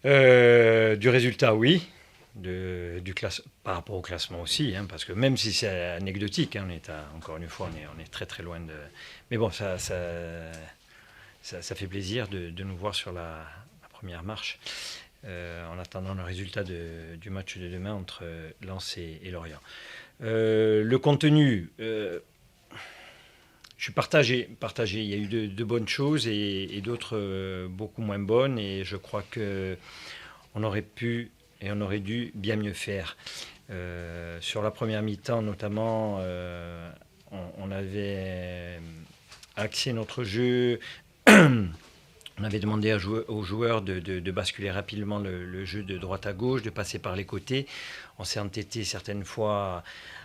Du résultat, oui. Par rapport au classement aussi, hein, parce que même si c'est anecdotique, hein, encore une fois, on est très très loin de. Mais bon, ça fait plaisir de nous voir sur la première marche, en attendant le résultat du match de demain entre Lens et Lorient. Le contenu, je suis partagé. Il y a eu de bonnes choses et d'autres beaucoup moins bonnes, et je crois que on aurait pu et on aurait dû bien mieux faire. Sur la première mi-temps, notamment, on avait axé notre jeu. On avait demandé aux joueurs de basculer rapidement le jeu de droite à gauche, de passer par les côtés. On s'est entêté certaines fois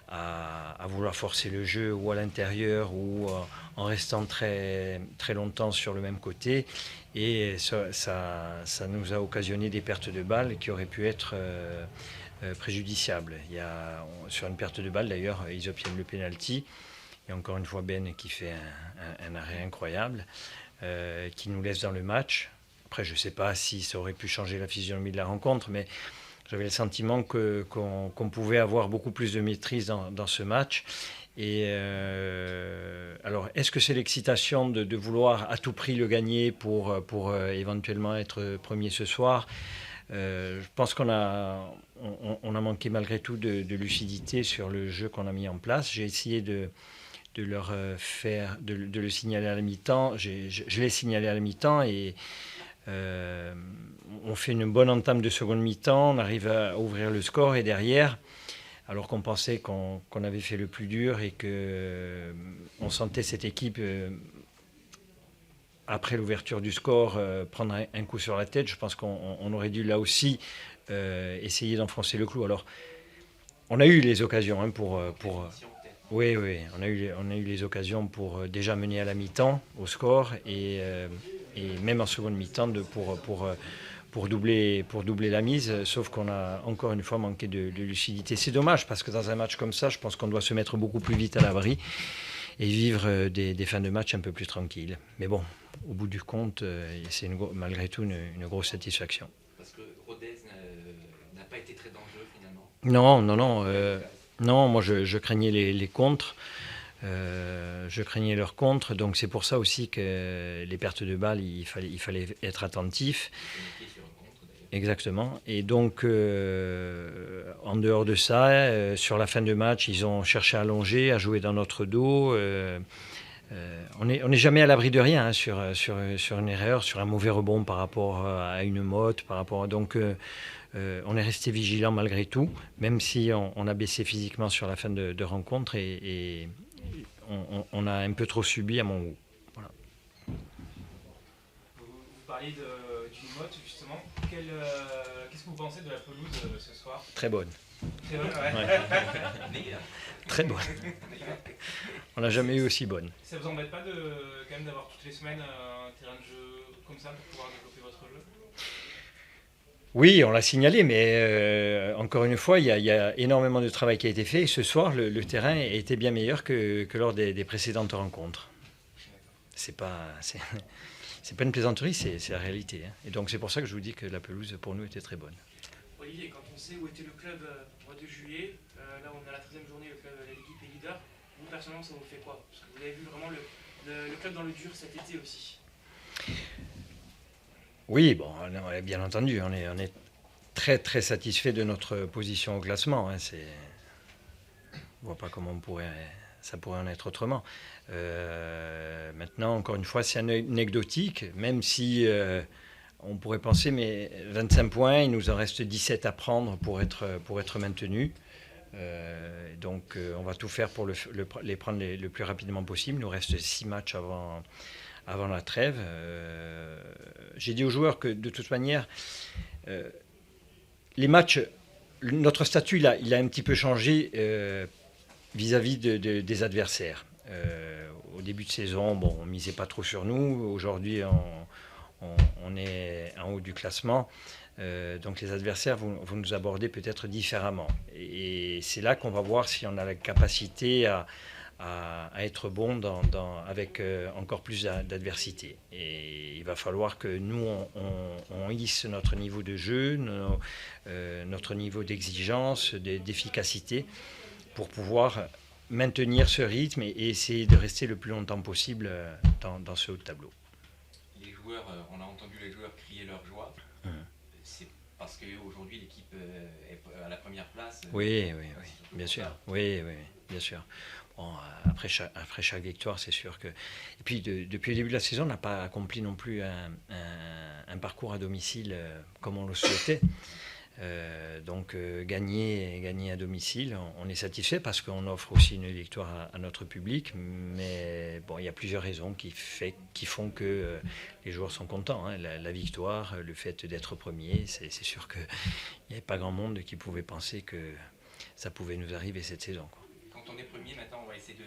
à vouloir forcer le jeu ou à l'intérieur ou en restant très, très longtemps sur le même côté. Et ça nous a occasionné des pertes de balles qui auraient pu être préjudiciables. Sur une perte de balle, d'ailleurs, ils obtiennent le penalty. Et encore une fois, Ben qui fait un arrêt incroyable, qui nous laisse dans le match. Après, je ne sais pas si ça aurait pu changer la physionomie de la rencontre, mais j'avais le sentiment qu'on pouvait avoir beaucoup plus de maîtrise dans ce match. Et alors, est-ce que c'est l'excitation de vouloir à tout prix le gagner pour éventuellement être premier ce soir? Je pense qu'on on a manqué malgré tout de lucidité sur le jeu qu'on a mis en place. J'ai essayé de leur de le signaler à la mi-temps. Je l'ai signalé à la mi-temps et on fait une bonne entame de seconde mi-temps. On arrive à ouvrir le score et derrière, alors qu'on pensait qu'on avait fait le plus dur et que on sentait cette équipe après l'ouverture du score prendre un coup sur la tête. Je pense qu'on aurait dû là aussi essayer d'enfoncer le clou. Alors, on a eu les occasions hein, oui, oui, on a eu les occasions pour déjà mener à la mi-temps au score et même en seconde mi-temps pour doubler la mise, sauf qu'on a encore une fois manqué de lucidité. C'est dommage parce que dans un match comme ça, je pense qu'on doit se mettre beaucoup plus vite à l'abri et vivre des fins de match un peu plus tranquilles. Mais bon, au bout du compte, c'est malgré tout une grosse satisfaction. Parce que Rodez n'a pas été très dangereux finalement. Non, non, non. Non, moi je craignais les contres. Je craignais leurs contres, donc c'est pour ça aussi que les pertes de balles, il fallait être attentif. Exactement. Et donc, en dehors de ça, sur la fin de match, ils ont cherché à allonger, à jouer dans notre dos. On n'est jamais à l'abri de rien hein, sur une erreur, sur un mauvais rebond par rapport à une motte, donc on est resté vigilant malgré tout, même si on a baissé physiquement sur la fin de rencontre et on a un peu trop subi à mon goût. Voilà. Vous parliez d'une motte justement. Qu'est-ce que vous pensez de la pelouse ce soir? Très bonne. Très bonne, ouais. Meilleur. Très bonne. On n'a jamais eu aussi bonne. Ça vous embête pas quand même d'avoir toutes les semaines un terrain de jeu comme ça pour pouvoir développer votre jeu? Oui, on l'a signalé, mais encore une fois, il y a énormément de travail qui a été fait. Et ce soir, le terrain était bien meilleur que lors des précédentes rencontres. C'est pas une plaisanterie, c'est la réalité. Hein. Et donc c'est pour ça que je vous dis que la pelouse pour nous était très bonne. Olivier, quand on sait où était le club au mois de juillet, là on est à la 13e journée, le club, l'équipe est leader, vous personnellement ça vous fait quoi? Parce que vous avez vu vraiment le club dans le dur cet été aussi. Oui, bon, bien entendu, on est très très satisfait de notre position au classement. Hein, on ne voit pas comment ça pourrait en être autrement. Maintenant, encore une fois, c'est anecdotique, même si on pourrait penser, mais 25 points, il nous en reste 17 à prendre pour être maintenu. Donc on va tout faire pour les prendre le plus rapidement possible. Il nous reste 6 matchs avant la trêve. J'ai dit aux joueurs que de toute manière, les matchs, notre statut il a un petit peu changé vis-à-vis des adversaires. Au début de saison, bon, on ne misait pas trop sur nous. Aujourd'hui, on est en haut du classement. Donc les adversaires vont nous aborder peut-être différemment. Et c'est là qu'on va voir si on a la capacité à être bon avec encore plus d'adversité. Et il va falloir que nous, on hisse notre niveau de jeu, notre niveau d'exigence, d'efficacité, pour pouvoir maintenir ce rythme et essayer de rester le plus longtemps possible dans ce haut de tableau. Les joueurs, on a entendu les joueurs crier leur joie. C'est parce qu'aujourd'hui l'équipe est à la première place. Oui, bien sûr. Oui, bien sûr. Bon, après chaque victoire, c'est sûr que... Et puis, depuis le début de la saison, on n'a pas accompli non plus un parcours à domicile comme on le souhaitait. Donc, gagner à domicile, on est satisfait parce qu'on offre aussi une victoire à notre public. Mais bon, il y a plusieurs raisons qui font que les joueurs sont contents. Hein. La victoire, le fait d'être premier, c'est sûr qu'il n'y avait pas grand monde qui pouvait penser que ça pouvait nous arriver cette saison, quoi. Quand on est premier, maintenant, on va essayer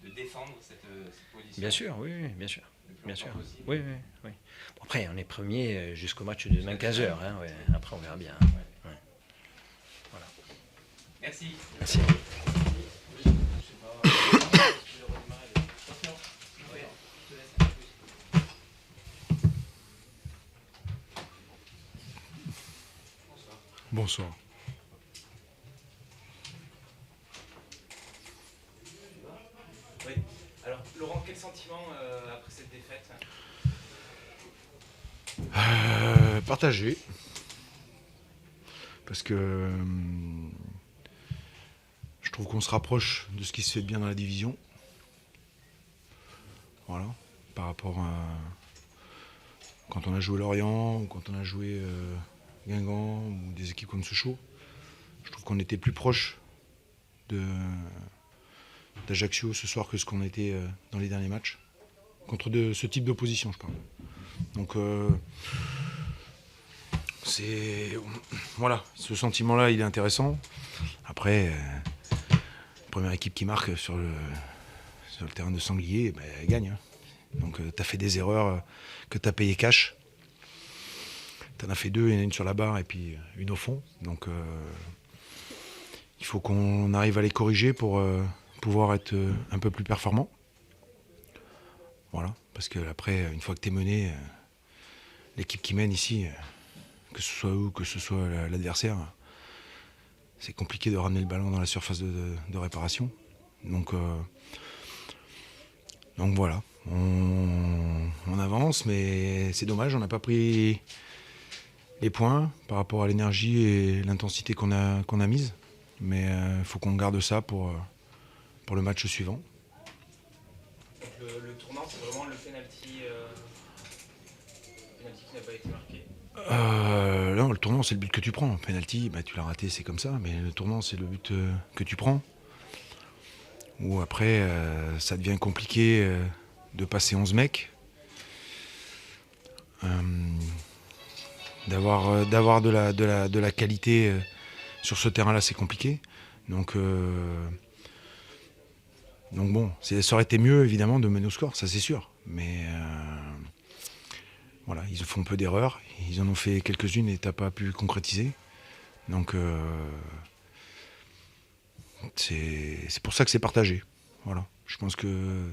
de défendre cette position. Bien sûr, oui, bien sûr. Bien sûr. Oui. Bon, après, on est premier jusqu'au match de demain 15h. Hein, ouais. Après, on verra bien. Ouais. Voilà. Merci. Bonsoir. Oui. Alors, Laurent, quel sentiment après cette défaite ? Partagé. Parce que je trouve qu'on se rapproche de ce qui se fait de bien dans la division. Voilà. Par rapport à quand on a joué Lorient ou quand on a joué Guingamp ou des équipes comme Sochaux. Je trouve qu'on était plus proche d'Ajaccio ce soir que ce qu'on était dans les derniers matchs. Contre ce type d'opposition, je parle. Donc, voilà, ce sentiment-là, il est intéressant. Après, première équipe qui marque sur le terrain de Sanglier, ben, elle gagne. Hein. Donc, tu as fait des erreurs que tu as payées cash. Tu en as fait 2, il y en a une sur la barre et puis une au fond. Donc, il faut qu'on arrive à les corriger pour pouvoir être un peu plus performant. Voilà, parce que après, une fois que tu es mené, l'équipe qui mène ici, que ce soit eux, que ce soit l'adversaire, c'est compliqué de ramener le ballon dans la surface de réparation. Donc voilà, on avance, mais c'est dommage, on n'a pas pris les points par rapport à l'énergie et l'intensité qu'on a mise. Mais il faut qu'on garde ça pour le match suivant. Le tournant, c'est vraiment le penalty qui n'a pas été marqué. Non, le tournant, c'est le but que tu prends. Le penalty, bah, tu l'as raté, c'est comme ça. Mais le tournant, c'est le but que tu prends. Ou après, ça devient compliqué de passer 11 mecs. D'avoir de la qualité sur ce terrain-là, c'est compliqué. Donc bon, ça aurait été mieux, évidemment, de mener au score, ça c'est sûr. Mais voilà, ils font peu d'erreurs. Ils en ont fait quelques-unes et tu n'as pas pu concrétiser. Donc c'est pour ça que c'est partagé. Voilà. Je pense que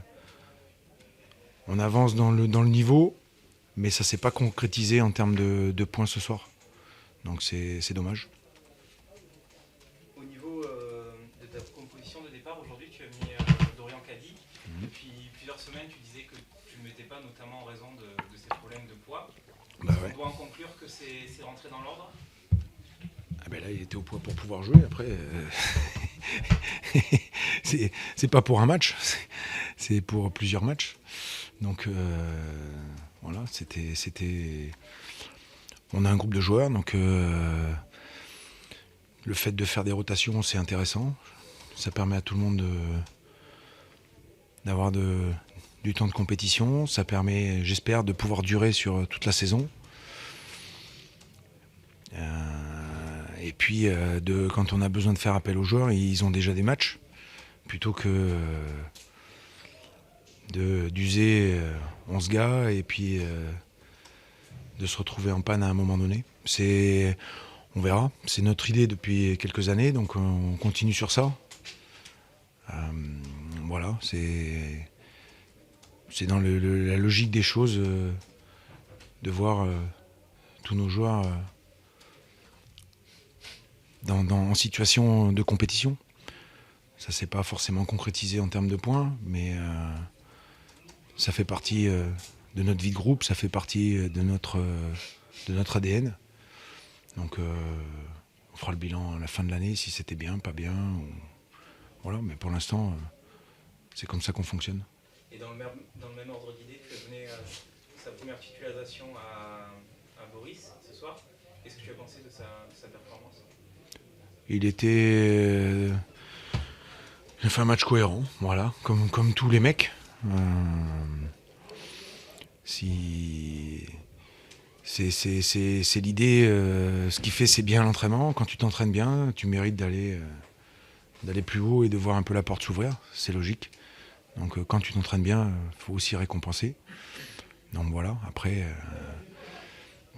on avance dans le niveau, mais ça ne s'est pas concrétisé en termes de points ce soir. Donc c'est dommage. Au niveau de ta composition de départ, aujourd'hui tu as mis Dorian Caddy. Depuis plusieurs semaines, tu disais que tu ne le mettais pas, notamment en raison de ces problèmes de poids. Bah ouais. On doit en conclure que c'est rentré dans l'ordre. Ah ben là, il était au poids pour pouvoir jouer. Après, c'est pas pour un match, c'est pour plusieurs matchs. Donc voilà, c'était. On a un groupe de joueurs, donc le fait de faire des rotations, c'est intéressant. Ça permet à tout le monde d'avoir du temps de compétition. Ça permet, j'espère, de pouvoir durer sur toute la saison. Et puis, quand on a besoin de faire appel aux joueurs, ils ont déjà des matchs, plutôt que d'user 11 gars et puis de se retrouver en panne à un moment donné. On verra. C'est notre idée depuis quelques années, donc on continue sur ça. Voilà. voilà, c'est dans la logique des choses de voir tous nos joueurs en situation de compétition. Ça s'est pas forcément concrétisé en termes de points, mais ça fait partie de notre vie de groupe, ça fait partie de notre ADN. Donc on fera le bilan à la fin de l'année, si c'était bien, pas bien. Voilà, mais pour l'instant, c'est comme ça qu'on fonctionne. Et dans le même ordre d'idée, tu as donné sa première titularisation à Boris ce soir. Qu'est-ce que tu as pensé de sa performance? Il a fait un match cohérent, voilà, comme tous les mecs. C'est l'idée, ce qui fait, c'est bien l'entraînement. Quand tu t'entraînes bien, tu mérites d'aller plus haut et de voir un peu la porte s'ouvrir, c'est logique. Donc quand tu t'entraînes bien, il faut aussi récompenser. Donc voilà, après,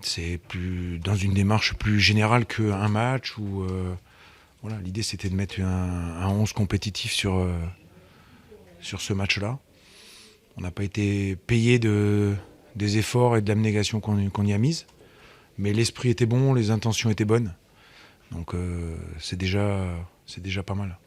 c'est plus dans une démarche plus générale qu'un match. Voilà, l'idée c'était de mettre un 11 compétitif sur ce match-là. On n'a pas été payé des efforts et de l'abnégation qu'on y a mise, mais l'esprit était bon, les intentions étaient bonnes. Donc c'est déjà pas mal.